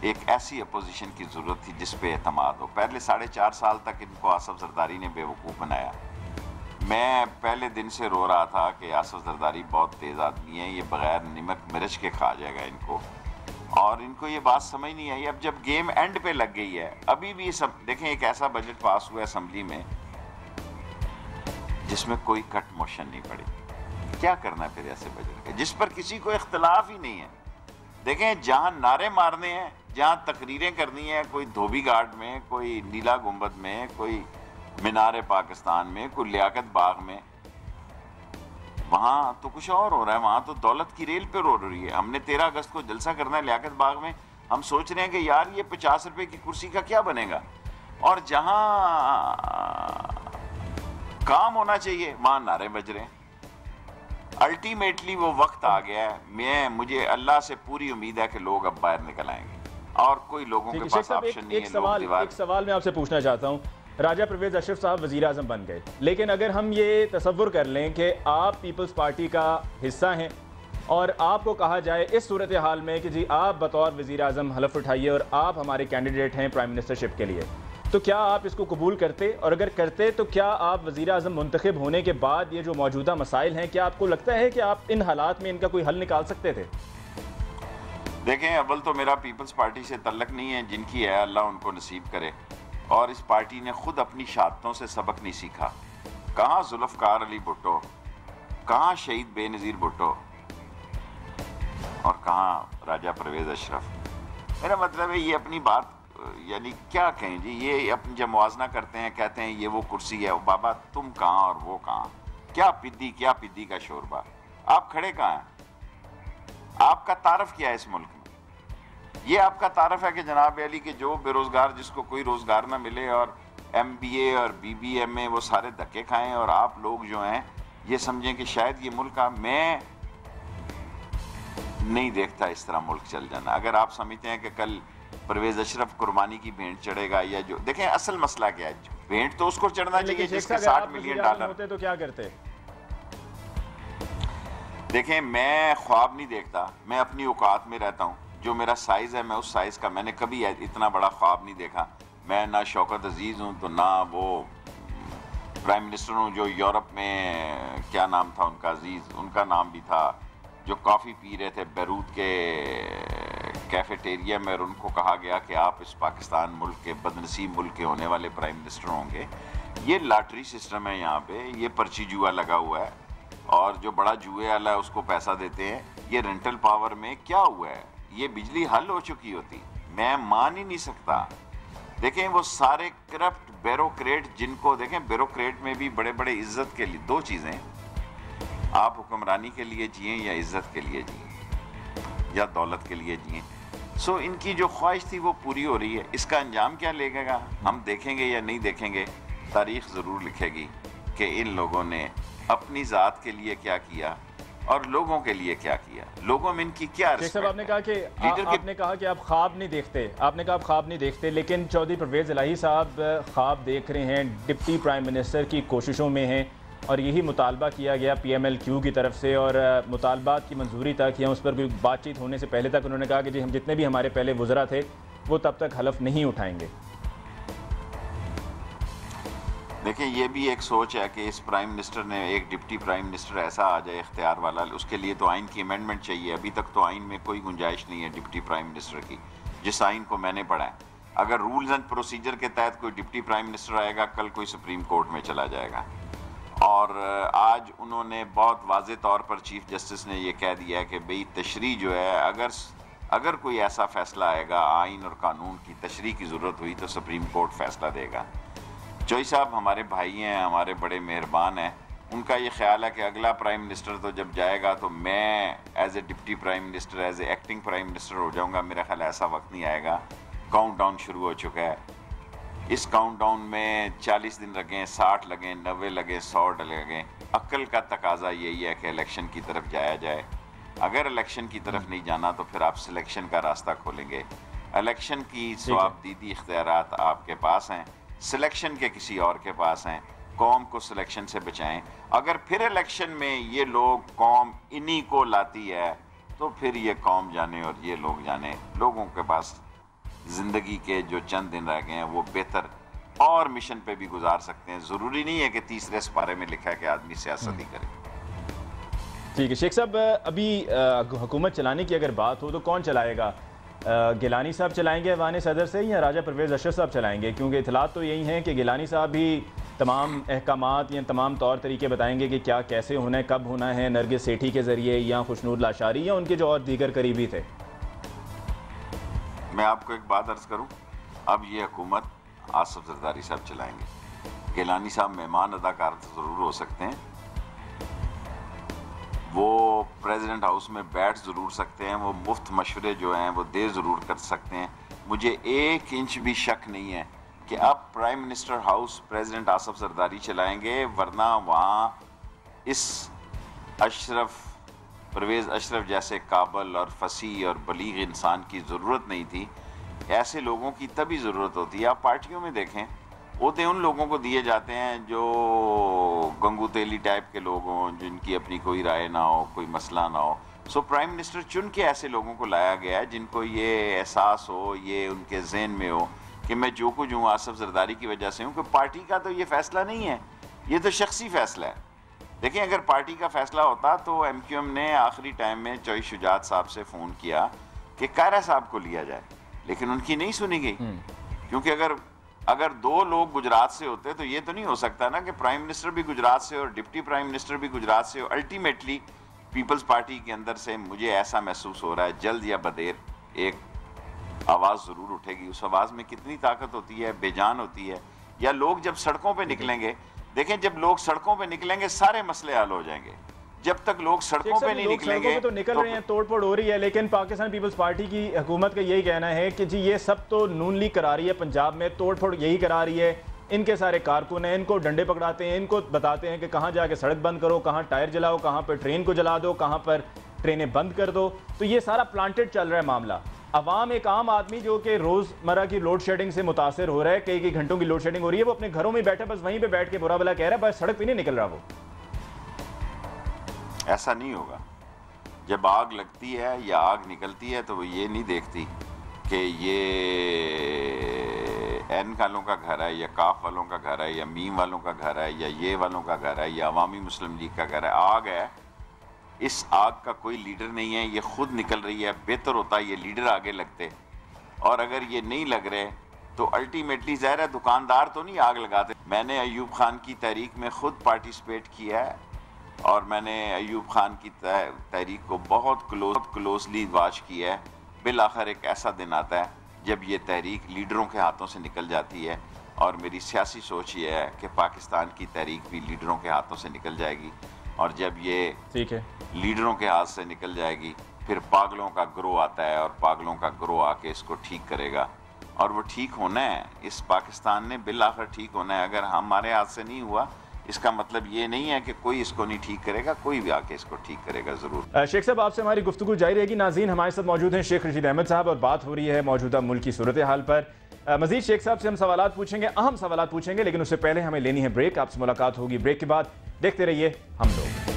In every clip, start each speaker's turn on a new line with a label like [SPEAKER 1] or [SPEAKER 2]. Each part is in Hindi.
[SPEAKER 1] एक ऐसी अपोजिशन की ज़रूरत थी जिस पे एतमाद हो। पहले 4.5 साल तक इनको आसफ जरदारी ने बेवकूफ़ बनाया। मैं पहले दिन से रो रहा था कि आसफ जरदारी बहुत तेज़ आदमी है, ये बग़ैर नमक मिर्च के खा जाएगा इनको, और इनको ये बात समझ नहीं आई। अब जब गेम एंड पे लग गई है, अभी भी सब देखें, एक ऐसा बजट पास हुआ है असम्बली में जिसमें कोई कट मोशन नहीं पड़ी। क्या करना है फिर ऐसे बजट के जिस पर किसी को इख्तलाफ ही नहीं है? देखें, जहां नारे मारने हैं, जहां तकरीरें करनी है, कोई धोबी घाट में, कोई नीला गुंबद में, कोई मीनार पाकिस्तान में, कोई लियाकत बाग में, वहां तो कुछ और हो रहा है। वहां तो दौलत की रेल पे रो रही है। हमने 13 अगस्त को जलसा करना है लियाकत बाग में, हम सोच रहे हैं कि यार ये 50 रुपए की कुर्सी का क्या बनेगा, और जहां काम होना चाहिए वहां नारे बज रहे हैं। अल्टीमेटली वो वक्त आ गया है। मुझे अल्लाह से पूरी उम्मीद है कि लोग अब बाहर निकल आएंगे, और कोई लोगों के पास ऑप्शन नहीं है।
[SPEAKER 2] एक सवाल मैं आपसे पूछना चाहता हूँ। राजा परवेज अशरफ साहब वज़ीर आज़म बन गए, लेकिन अगर हम ये तसव्वुर कर लें कि आप पीपल्स पार्टी का हिस्सा हैं और आपको कहा जाए इस सूरत हाल में कि जी आप बतौर वज़ीर आज़म हलफ उठाइए और आप हमारे कैंडिडेट हैं प्राइम मिनिस्टरशिप के लिए, तो क्या आप इसको कबूल करते? और अगर करते तो क्या आप वज़ीर आज़म मुंतखब होने के बाद ये जो मौजूदा मसाइल हैं, क्या आपको लगता है कि आप इन हालात में इनका कोई हल निकाल सकते थे?
[SPEAKER 1] देखें, अव्वल तो मेरा पीपल्स पार्टी से तल्लक नहीं है। जिनकी है अल्लाह उनको नसीब करे। और इस पार्टी ने खुद अपनी शहादतों से सबक नहीं सीखा। कहाँ जुल्फ़कार अली भुट्टो, कहाँ शहीद बेनज़ीर भुट्टो, और कहाँ राजा परवेज अशरफ। मेरा मतलब है ये अपनी बात, यानी क्या कहें जी, ये अपनी जब मुआवजा करते हैं, कहते हैं ये वो कुर्सी है, बाबा तुम कहाँ और वो कहाँ, क्या पिद्दी का शोरबा, आप खड़े कहाँ हैं? आपका तारफ क्या है इस मुल्क में? ये आपका तारफ है कि जनाब अली के जो बेरोजगार, जिसको कोई रोजगार ना मिले, और MBA और BBMA वो सारे धक्के खाएं, और आप लोग जो हैं ये समझें कि शायद ये मुल्क का, मैं नहीं देखता इस तरह मुल्क चल जाना। अगर आप समझते हैं कि कल परवेज अशरफ कुर्बानी की भेंट चढ़ेगा, या जो देखें असल मसला क्या है, भेंट तो उसको चढ़ना चाहिए जिसके 60 मिलियन डॉलर
[SPEAKER 2] होते तो क्या करते?
[SPEAKER 1] देखें, मैं ख्वाब नहीं देखता, मैं अपनी औकात में रहता हूँ। जो मेरा साइज है मैं उस साइज का, मैंने कभी इतना बड़ा ख्वाब नहीं देखा। मैं ना शौकत अजीज हूँ तो ना वो प्राइम मिनिस्टर हूँ जो यूरोप में, क्या नाम था उनका, अजीज उनका नाम भी था, जो कॉफ़ी पी रहे थे बैरूत के कैफेटेरिया में, और उनको कहा गया कि आप इस पाकिस्तान मुल्क के, बदनसीब मुल्क के होने वाले प्राइम मिनिस्टर होंगे। ये लॉटरी सिस्टम है यहाँ पे, ये पर्ची जुआ लगा हुआ है, और जो बड़ा जुए वाला है उसको पैसा देते हैं। ये रेंटल पावर में क्या हुआ है, ये बिजली हल हो चुकी होती, मैं मान ही नहीं सकता। देखें वो सारे करप्ट ब्यूरोक्रेट, जिनको देखें ब्यूरोक्रेट में भी बड़े बड़े इज्जत के लिए दो चीज़ें, आप हुक्मरानी के लिए जिए या इज्जत के लिए जिए या दौलत के लिए जिए। सो इनकी जो ख्वाहिश थी वो पूरी हो रही है। इसका अंजाम क्या लेगा हम देखेंगे या नहीं देखेंगे, तारीख ज़रूर लिखेगी कि इन लोगों ने अपनी ज़ात के लिए क्या किया और लोगों के लिए क्या किया, लोगों में इनकी क्या रिस्पेक्ट है।
[SPEAKER 2] आपने कहा कि आपने कहा कि आप ख्वाब नहीं देखते, आपने कहा आप ख्वाब नहीं देखते, लेकिन चौधरी परवेज इलाही साहब ख्वाब देख रहे हैं, डिप्टी प्राइम मिनिस्टर की कोशिशों में हैं, और यही मुतालबा किया गया PMLQ की तरफ से, और मुतालबात की मंजूरी तक या उस पर कोई बातचीत होने से पहले तक उन्होंने कहा कि जी हम जितने भी हमारे पहले वज़रा थे वो तब तक हलफ नहीं उठाएंगे।
[SPEAKER 1] देखिए ये भी एक सोच है कि इस प्राइम मिनिस्टर ने, एक डिप्टी प्राइम मिनिस्टर ऐसा आ जाए इख्तियार वाला, उसके लिए तो आइन की अमेंडमेंट चाहिए। अभी तक तो आइन में कोई गुंजाइश नहीं है डिप्टी प्राइम मिनिस्टर की, जिस आइन को मैंने पढ़ा है। अगर रूल्स एंड प्रोसीजर के तहत कोई डिप्टी प्राइम मिनिस्टर आएगा, कल कोई सुप्रीम कोर्ट में चला जाएगा। और आज उन्होंने बहुत वाज़े तौर पर चीफ जस्टिस ने ये कह दिया है कि भाई तशरीह जो है, अगर कोई ऐसा फैसला आएगा, आइन और कानून की तशरीह की ज़रूरत हुई तो सुप्रीम कोर्ट फैसला देगा। चौधरी साहब हमारे भाई हैं, हमारे बड़े मेहरबान हैं। उनका ये ख्याल है कि अगला प्राइम मिनिस्टर तो जब जाएगा तो मैं as a deputy prime minister, as a acting prime minister हो जाऊंगा। मेरा ख्याल ऐसा वक्त नहीं आएगा। काउंटडाउन शुरू हो चुका है। इस काउंटडाउन में 40 दिन लगें, 60 लगें, 90 लगें, 100 लगें, अक्ल का तकाजा यही है कि इलेक्शन की तरफ जाया जाए। अगर इलेक्शन की तरफ नहीं जाना तो फिर आप सिलेक्शन का रास्ता खोलेंगे। इलेक्शन की सवाबदीदी इख्तियारात आपके पास हैं, सिलेक्शन के किसी और के पास हैं। कौम को सिलेक्शन से बचाएं। अगर फिर इलेक्शन में ये लोग, कौम इन्हीं को लाती है तो फिर ये कौम जाने और ये लोग जाने। लोगों के पास ज़िंदगी के जो चंद दिन रह गए हैं वो बेहतर और मिशन पे भी गुजार सकते हैं। ज़रूरी नहीं है कि तीसरे सिपारे में लिखा है कि आदमी सियासत ही करे।
[SPEAKER 2] ठीक है शेख साहब, अभी हुकूमत चलाने की अगर बात हो तो कौन चलाएगा? गिलानी साहब चलाएंगे ऐवान सदर से या राजा परवेज़ अशरफ साहब चलाएंगे? क्योंकि इतलात तो यही हैं कि गिलानी साहब भी तमाम अहकामात या तमाम तौर तरीके बताएंगे कि क्या कैसे होना है, कब होना है, नरगिस सेठी के ज़रिए या खुशनूर लाशारी या उनके जो और दीगर करीबी थे।
[SPEAKER 1] मैं आपको एक बात अर्ज़ करूं, अब ये हुकूमत आसिफ जरदारी साहब चलाएंगे। गिलानी साहब मेहमान अदाकार ज़रूर हो सकते हैं, वो प्रेसिडेंट हाउस में बैठ ज़रूर सकते हैं, वो मुफ्त मशवरे जो हैं वो दे ज़रूर कर सकते हैं। मुझे 1 इंच भी शक नहीं है कि अब prime minister house president Asif Zardari चलाएंगे, वरना वहाँ इस परवेज़ अशरफ जैसे काबल और फसीह और बलीग इंसान की ज़रूरत नहीं थी। ऐसे लोगों की तभी ज़रूरत होती है। आप पार्टियों में देखें, ओहदे उन लोगों को दिए जाते हैं जो गंगू तेली टाइप के लोग हों, जिनकी अपनी कोई राय ना हो, कोई मसला ना हो। सो प्राइम मिनिस्टर चुन के ऐसे लोगों को लाया गया है जिनको ये एहसास हो, ये उनके जहन में हो कि मैं जो कुछ हूँ आसिफ जरदारी की वजह से हूँ। कि पार्टी का तो ये फैसला नहीं है, ये तो शख्सी फैसला है। देखिए, अगर पार्टी का फैसला होता तो MQM ने आखिरी टाइम में चौधरी शुजात साहब से फ़ोन किया कि कायरा साहब को लिया जाए, लेकिन उनकी नहीं सुनी गई। क्योंकि अगर 2 लोग गुजरात से होते तो ये तो नहीं हो सकता ना कि प्राइम मिनिस्टर भी गुजरात से और डिप्टी प्राइम मिनिस्टर भी गुजरात से हो। अल्टीमेटली पीपल्स पार्टी के अंदर से मुझे ऐसा महसूस हो रहा है जल्द या बदेर एक आवाज़ ज़रूर उठेगी। उस आवाज़ में कितनी ताकत होती है, बेजान होती है। या लोग जब सड़कों पे निकलेंगे, देखें जब लोग सड़कों पे निकलेंगे सारे मसले हल हो जाएंगे। जब तक लोग सड़कों पे नहीं निकलेंगे
[SPEAKER 2] तो निकल रहे हैं, तोड़फोड़ हो रही है, लेकिन पाकिस्तान पीपल्स पार्टी की हुकूमत का यही कहना है कि जी ये सब तो नून लीग करा रही है, पंजाब में तोड़फोड़ यही करा रही है, इनके सारे कारकुन हैं, इनको डंडे पकड़ाते हैं, इनको बताते हैं कि कहाँ जाके सड़क बंद करो, कहाँ टायर जलाओ, कहाँ पर ट्रेन को जला दो, कहाँ पर ट्रेनें बंद कर दो। तो ये सारा प्लांटेड चल रहा है मामला। अवाम, एक आम आदमी जो कि रोज़मर्रा की लोड शेडिंग से मुतासर हो रहा है, कई घंटों की लोड शेडिंग हो रही है, वो अपने घरों में बैठा बस वहीं पे बैठ के बुरा भला कह रहा है, बस सड़क पे नहीं निकल रहा। वो
[SPEAKER 1] ऐसा नहीं होगा। जब आग लगती है या आग निकलती है तो वो ये नहीं देखती कि ये एन वालों का घर है या काफ वालों का घर है या मीम वालों का घर है या ये वालों का घर है या अवामी मुस्लिम लीग का घर है। आग है, इस आग का कोई लीडर नहीं है, ये खुद निकल रही है। बेहतर होता है ये लीडर आगे लगते, और अगर ये नहीं लग रहे तो अल्टीमेटली ज़ाहिर है दुकानदार तो नहीं आग लगाते। मैंने अयूब खान की तहरीक में खुद पार्टिसिपेट किया है और मैंने अयूब खान की तहरीक को बहुत क्लोजली वॉच किया है। बिल आखिर एक ऐसा दिन आता है जब ये तहरीक लीडरों के हाथों से निकल जाती है, और मेरी सियासी सोच ये है कि पाकिस्तान की तहरीक भी लीडरों के हाथों से निकल जाएगी, और जब ये
[SPEAKER 2] ठीक है
[SPEAKER 1] लीडरों के हाथ से निकल जाएगी फिर पागलों का ग्रोह आता है, और पागलों का ग्रोह आके इसको ठीक करेगा, और वो ठीक होना है। इस पाकिस्तान ने बिल आखिर ठीक होना है। अगर हमारे हाथ से नहीं हुआ, इसका मतलब ये नहीं है कि कोई इसको नहीं ठीक करेगा, कोई भी आके इसको ठीक करेगा ज़रूर।
[SPEAKER 2] शेख साहब, आपसे हमारी गुफ्तगू जारी रहेगी। नाज़रीन, हमारे साथ मौजूद हैं शेख रशीद अहमद साहब और बात हो रही है मौजूदा मुल्क की सूरत हाल पर। मजीद शेख साहब से हम सवाल पूछेंगे, अहम सवाल पूछेंगे, लेकिन उससे पहले हमें लेनी है ब्रेक। आपसे मुलाकात होगी ब्रेक के बाद। देखते रहिए हम लोग।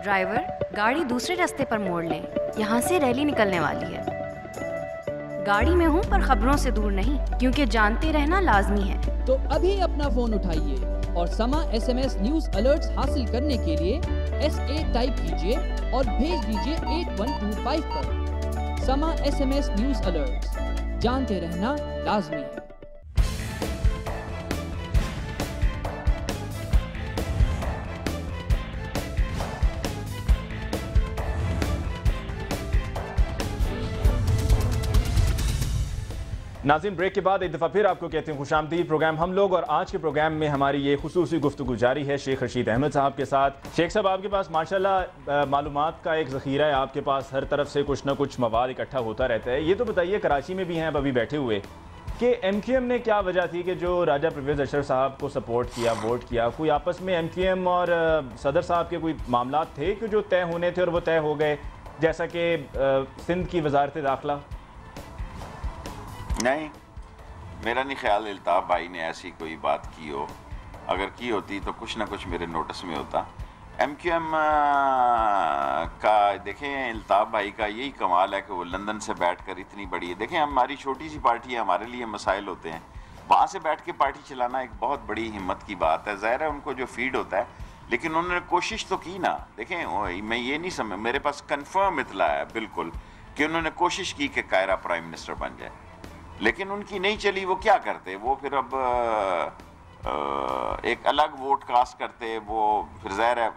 [SPEAKER 3] ड्राइवर, गाड़ी दूसरे रास्ते पर मोड़ लें, यहाँ से रैली निकलने वाली है। गाड़ी में हूँ पर खबरों से दूर नहीं, क्योंकि जानते रहना लाजमी है।
[SPEAKER 4] तो अभी अपना फोन उठाइए और समा SMS न्यूज अलर्ट्स हासिल करने के लिए SA टाइप कीजिए और भेज दीजिए 8125 पर। समा SMS न्यूज अलर्ट्स, जानते रहना लाजमी है।
[SPEAKER 2] नाज़रीन, ब्रेक के बाद एक दफ़ा फिर आपको कहते हैं खुशामदीद प्रोग्राम हम लोग, और आज के प्रोग्राम में हमारी ये खुसूसी गुफ्तगू जारी है शेख रशीद अहमद साहब के साथ। शेख साहब, आपके पास माशाल्लाह मालूमात का एक ज़ख़ीरा है, आपके पास हर तरफ से कुछ ना कुछ मवाद इकट्ठा होता रहता है। ये तो बताइए, कराची में भी हैं अब अभी बैठे हुए, कि MQM ने क्या वजह थी कि जो राजा परवेज़ अशरफ साहब को सपोर्ट किया, वोट किया? कोई आपस में MQM और सदर साहब के कोई मामला थे कि जो तय होने थे और वो तय हो गए, जैसा कि सिंध की वजारत दाखिला?
[SPEAKER 1] नहीं, मेरा नहीं ख्याल अल्ताफ़ भाई ने ऐसी कोई बात की हो। अगर की होती तो कुछ ना कुछ मेरे नोटिस में होता। MQM का देखें, अल्ताफ़ भाई का यही कमाल है कि वो लंदन से बैठकर इतनी बड़ी है। देखें, हमारी छोटी सी पार्टी है, हमारे लिए मसाइल होते हैं, वहाँ से बैठ के पार्टी चलाना एक बहुत बड़ी हिम्मत की बात है। ज़ाहिर है उनको जो फीड होता है, लेकिन उन्होंने कोशिश तो की ना। देखें, मैं ये नहीं समझ, मेरे पास कंफर्म इतला है बिल्कुल कि उन्होंने कोशिश की कि कायरा प्राइम मिनिस्टर बन जाए, लेकिन उनकी नहीं चली। वो क्या करते, वो फिर अब एक अलग वोट कास्ट करते। वो फिर ज़ाहिर है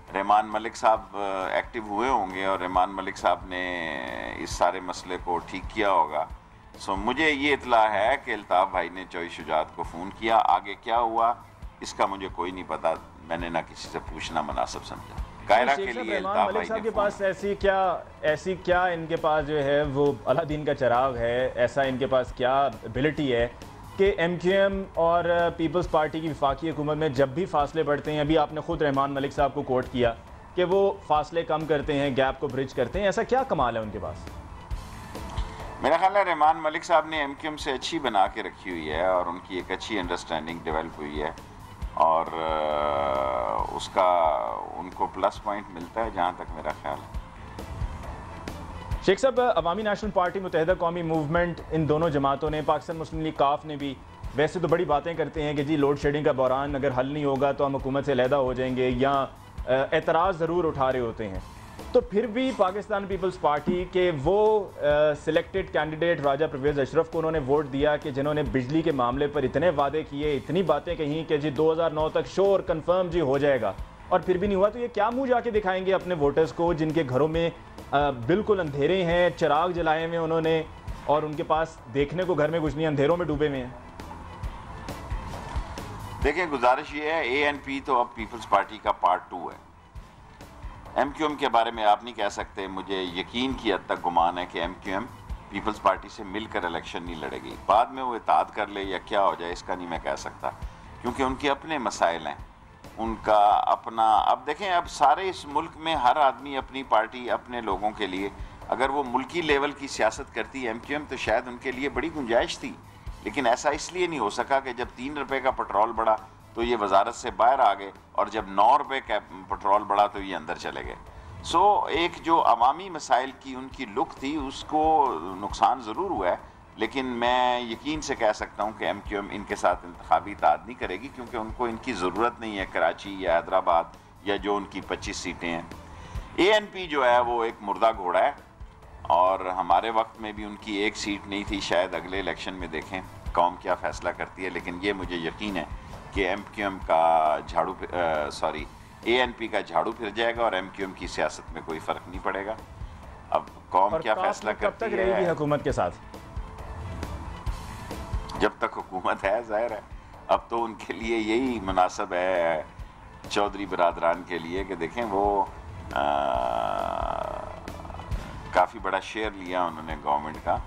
[SPEAKER 1] रहमान मलिक साहब एक्टिव हुए होंगे और रहमान मलिक साहब ने इस सारे मसले को ठीक किया होगा। सो मुझे ये इतला है कि अल्ताफ़ भाई ने चौधरी शुजात को फ़ोन किया। आगे क्या हुआ इसका मुझे कोई नहीं पता, मैंने ना किसी से पूछना मुनासिब समझा। कायरा के लिए अल्ताफ़ भाई साहब
[SPEAKER 2] के पास ऐसी क्या इनके पास जो है वो अलादीन का चिराग है, ऐसा इनके पास क्या एबिलिटी है कि MQM और पीपल्स पार्टी की वफाकी हुकूमत में जब भी फासले बढ़ते हैं, अभी आपने खुद रहमान मलिक साहब को कोट किया कि वो फासले कम करते हैं, गैप को ब्रिज करते हैं, ऐसा क्या कमाल है उनके पास?
[SPEAKER 1] मेरा ख्याल है रहमान मलिक साहब ने MQM से अच्छी बना के रखी हुई है और उनकी एक अच्छी अंडरस्टैंडिंग डेवलप हुई है और उसका उनको प्लस पॉइंट मिलता है जहाँ तक मेरा ख्याल है।
[SPEAKER 2] शेख साहब, अवामी नेशनल पार्टी, मुत्तहिदा कौमी मूवमेंट, इन दोनों जमातों ने, पाकिस्तान मुस्लिम लीग काफ ने भी वैसे तो बड़ी बातें करते हैं कि जी लोड शेडिंग का बहरान अगर हल नहीं होगा तो हम हुकूमत से अलहदा हो जाएंगे, या एतराज़ ज़रूर उठा रहे होते हैं, तो फिर भी पाकिस्तान पीपल्स पार्टी के वो सिलेक्टेड कैंडिडेट राजा परवेज़ अशरफ को उन्होंने वोट दिया कि जिन्होंने बिजली के मामले पर इतने वादे किए, इतनी बातें कहीं कि जी 2009 तक श्योर कन्फर्म जी हो जाएगा, और फिर भी नहीं हुआ। तो ये क्या मुंह जाके दिखाएंगे अपने वोटर्स को जिनके घरों में बिल्कुल अंधेरे हैं, चिराग जलाए हुए उन्होंने, और उनके पास देखने को घर में कुछ नहीं, अंधेरों में डूबे हुए हैं?
[SPEAKER 1] देखें, गुजारिश ये है, ANP तो अब पीपल्स पार्टी का पार्ट 2 है। MQM के बारे में आप नहीं कह सकते। मुझे यकीन की हद तक गुमान है कि MQM पीपल्स पार्टी से मिलकर इलेक्शन नहीं लड़ेगी। बाद में वो इताद कर ले या क्या हो जाए इसका नहीं मैं कह सकता, क्योंकि उनके अपने मसाइल हैं, उनका अपना। अब देखें, अब सारे इस मुल्क में हर आदमी अपनी पार्टी अपने लोगों के लिए, अगर वो मुल्की लेवल की सियासत करती है MQM तो शायद उनके लिए बड़ी गुंजाइश थी, लेकिन ऐसा इसलिए नहीं हो सका कि जब 3 रुपये का पेट्रोल बढ़ा तो ये वजारत से बाहर आ गए, और जब 9 रुपये का पेट्रोल बढ़ा तो ये अंदर चले गए। सो एक जो अवामी मसाइल की उनकी लुक थी उसको नुकसान ज़रूर हुआ है, लेकिन मैं यकीन से कह सकता हूँ कि MQM इनके साथ इंतखाबी इत्तेहाद नहीं करेगी, क्योंकि उनको इनकी ज़रूरत नहीं है कराची या हैदराबाद या जो उनकी 25 सीटें हैं। ANP जो है वो एक मुर्दा घोड़ा है, और हमारे वक्त में भी उनकी एक सीट नहीं थी। शायद अगले इलेक्शन में देखें कौम क्या फ़ैसला करती है, लेकिन ये मुझे यकीन है कि MQM का ANP का झाड़ू फिर जाएगा और MQM की सियासत में कोई फ़र्क नहीं पड़ेगा। अब कौम क्या फ़ैसला करती है, कब तक रहेगी
[SPEAKER 2] हुकूमत के साथ?
[SPEAKER 1] जब तक हुकूमत है, ज़ाहिर है अब तो उनके लिए यही मुनासिब है चौधरी बरादरान के लिए कि देखें वो काफ़ी बड़ा शेयर लिया उन्होंने गवर्नमेंट का,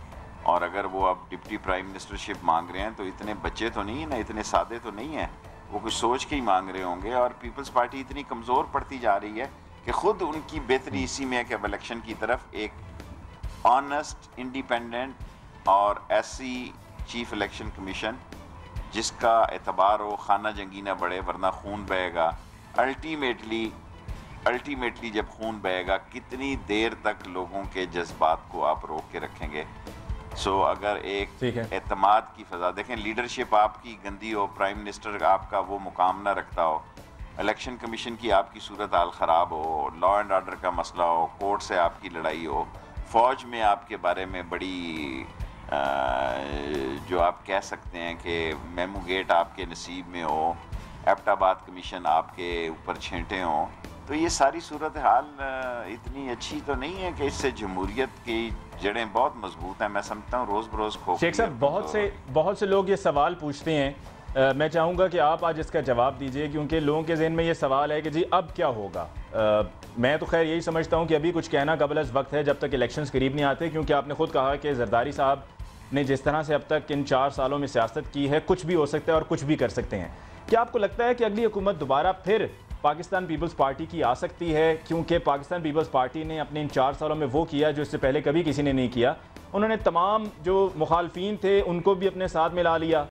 [SPEAKER 1] और अगर वो अब डिप्टी प्राइम मिनिस्टरशिप मांग रहे हैं तो इतने बच्चे तो नहीं है ना, इतने सादे तो नहीं हैं, वो कुछ सोच के ही मांग रहे होंगे। और पीपल्स पार्टी इतनी कमज़ोर पड़ती जा रही है कि ख़ुद उनकी बेहतरी इसी में है कि अब इलेक्शन की तरफ एक ऑनेस्ट, इंडिपेंडेंट और ऐसी चीफ इलेक्शन कमीशन जिसका एतबार हो, खाना जंगी ना बढ़े वरना खून बहेगा। अल्टीमेटली जब खून बहेगा कितनी देर तक लोगों के जज्बात को आप रोक के रखेंगे? सो अगर एक एतमाद की फ़ज़ा, देखें लीडरशिप आपकी गंदी हो, प्राइम मिनिस्टर आपका वो मुकाम ना रखता हो, इलेक्शन कमीशन की आपकी सूरत हाल ख़राब हो, लॉ एंड ऑर्डर का मसला हो, कोर्ट से आपकी लड़ाई हो, फ़ौज में आपके बारे में बड़ी जो आप कह सकते हैं कि मेमू गेट आपके नसीब में हो, एबटाबाद कमीशन आपके ऊपर छेंटे हों, तो ये सारी सूरत हाल इतनी अच्छी तो नहीं है कि इससे जमहूरियत की जड़ें बहुत मजबूत हैं। मैं समझता हूँ रोज़ बरोज़ खोखली।
[SPEAKER 2] शेख साहब, बहुत से लोग ये सवाल पूछते हैं, मैं चाहूँगा कि आप आज इसका जवाब दीजिए, क्योंकि लोगों के ज़हन में ये सवाल है कि जी अब क्या होगा। मैं तो खैर यही समझता हूँ कि अभी कुछ कहना कबल अज़ वक्त है, जब तक इलेक्शंस करीब नहीं आते, क्योंकि आपने खुद कहा कि जरदारी साहब ने जिस तरह से अब तक इन 4 सालों में सियासत की है, कुछ भी हो सकता है और कुछ भी कर सकते हैं। क्या आपको लगता है कि अगली हुकूमत दोबारा फिर पाकिस्तान पीपल्स पार्टी की आ सकती है, क्योंकि पाकिस्तान पीपल्स पार्टी ने अपने इन 4 सालों में वो किया जो इससे पहले कभी किसी ने नहीं किया। उन्होंने तमाम जो मुखालफीन थे उनको भी अपने साथ मिला लिया